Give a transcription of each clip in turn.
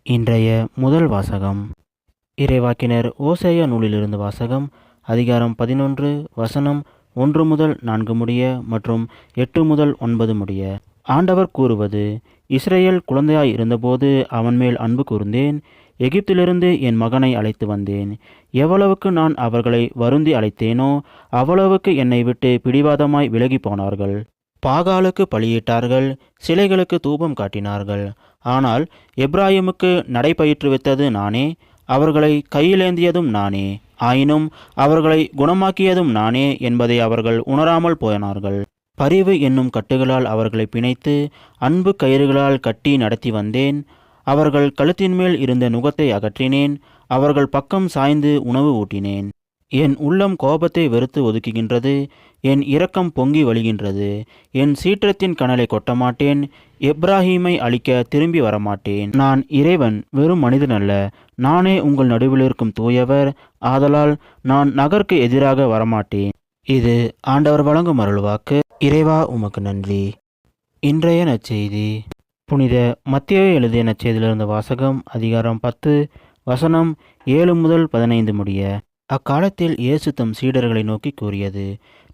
இன்றைய முதல் வாசகம் இறைவாக்கினர் ஓசேயா நூலிலிருந்து வாசகம். அதிகாரம் 11, வசனம் 1 முதல் 4 முடிய மற்றும் 8 முதல் 9 முடிய. ஆண்டவர் கூறுவது: இஸ்ரேல் குழந்தையாய் இருந்தபோது அவன் மேல் அன்பு கூர்ந்தேன். எகிப்திலிருந்து என் மகனை அழைத்து வந்தேன். எவ்வளவுக்கு நான் அவர்களை வருந்தி அழைத்தேனோ அவ்வளவுக்கு என்னை விட்டு பிடிவாதமாய் விலகி போனார்கள். பாகாலுக்கு பலியிட்டார்கள், சிலைகளுக்கு தூபம் காட்டினார்கள். ஆனால் எப்ராயிமுக்கு நடைபயிற்றுவித்தது நானே, அவர்களை கையிலேந்தியதும் நானே, ஆயினும் அவர்களை குணமாக்கியதும் நானே என்பதை அவர்கள் உணராமல் போனார்கள். பரிவு என்னும் கட்டுகளால் அவர்களை பிணைத்து அன்பு கயிறுகளால் கட்டி நடத்தி வந்தேன். அவர்கள் கழுத்தின் மேல் இருந்த நுகத்தை அகற்றினேன். அவர்கள் பக்கம் சாய்ந்து உணவு ஊட்டினேன். என் உள்ளம் கோபத்தை வெறுத்து ஒதுக்குகின்றது. என் இரக்கம் பொங்கி வழிகின்றது. என் சீற்றத்தின் கனலை கொட்டமாட்டேன். எப்ராஹீமை அழிக்க திரும்பி வரமாட்டேன். நான் இறைவன், வெறும் மனிதன் அல்ல. நானே உங்கள் நடுவில் இருக்கும் தூயவர். ஆதலால் நான் நகருக்கு எதிராக வரமாட்டேன். இது ஆண்டவர் வழங்கும் அருள்வாக்கு. இறைவா, உமக்கு நன்றி. இன்றைய நற்செய்தி புனித மத்தேயு எழுதிய நற்செய்தியிலிருந்து வாசகம். அதிகாரம் 10, வசனம் 7 முதல் 15 முடிய. அக்காலத்தில் இயேசு தம் சீடர்களை நோக்கி கூறியது: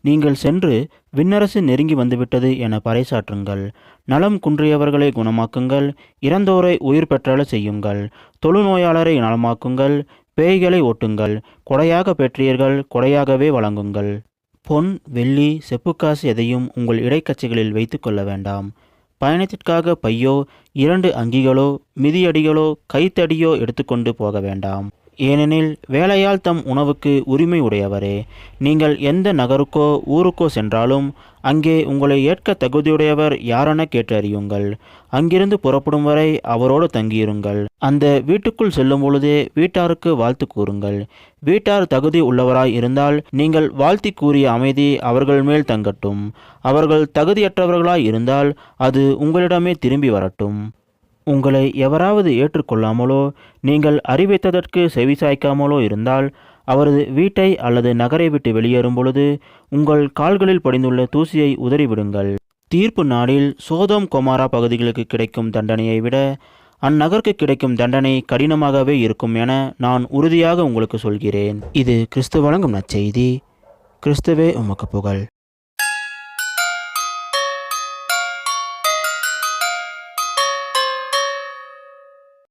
நீங்கள் சென்று விண்ணரசு நெருங்கி வந்துவிட்டது என பறைசாற்றுங்கள். நலம் குன்றியவர்களை குணமாக்குங்கள். இறந்தோரை உயிர் பெற்றல செய்யுங்கள். தொழுநோயாளரை நலமாக்குங்கள். பேய்களை ஓட்டுங்கள். கொடையாக பெற்றீர்கள், கொடையாகவே வழங்குங்கள். பொன், வெள்ளி, செப்புக்காசு எதையும் உங்கள் இடைக்கச்சைகளில் வைத்து கொள்ள வேண்டாம். பயணத்திற்காக பையோ, 2 அங்கிகளோ, மிதியடிகளோ, கைத்தடியோ எடுத்துக்கொண்டு போக வேண்டாம். ஏனெனில் வேலையால் தம் உணவுக்கு உரிமை உடையவரே. நீங்கள் எந்த நகருக்கோ ஊருக்கோ சென்றாலும் அங்கே உங்களை ஏற்க தகுதியுடையவர் யாரென கேட்டு அறியுங்கள். அங்கிருந்து புறப்படும் வரை அவரோடு தங்கியிருங்கள். அந்த வீட்டுக்குள் செல்லும் பொழுதே வீட்டாருக்கு வாழ்த்து கூறுங்கள். வீட்டார் தகுதி உள்ளவராய் இருந்தால் நீங்கள் வாழ்த்தி கூறிய அமைதி அவர்கள் மேல் தங்கட்டும். அவர்கள் தகுதியற்றவர்களாய் இருந்தால் அது உங்களிடமே திரும்பி வரட்டும். உங்களை எவராவது ஏற்றுக்கொள்ளாமலோ நீங்கள் அறிவித்ததற்கு செவிசாய்க்காமலோ இருந்தால் அவரது வீட்டை அல்லது நகரை விட்டு வெளியேறும் பொழுது உங்கள் கால்களில் படிந்துள்ள தூசியை உதறிவிடுங்கள். தீர்ப்பு நாளில் சோதோம் கொமாரா பகுதிகளுக்கு கிடைக்கும் தண்டனையை விட அந்நகருக்கு கிடைக்கும் தண்டனை கடினமாகவே இருக்கும் என நான் உறுதியாக உங்களுக்கு சொல்கிறேன். இது கிறிஸ்து வழங்கும் நற்செய்தி. கிறிஸ்துவே உமக்கு புகழ்.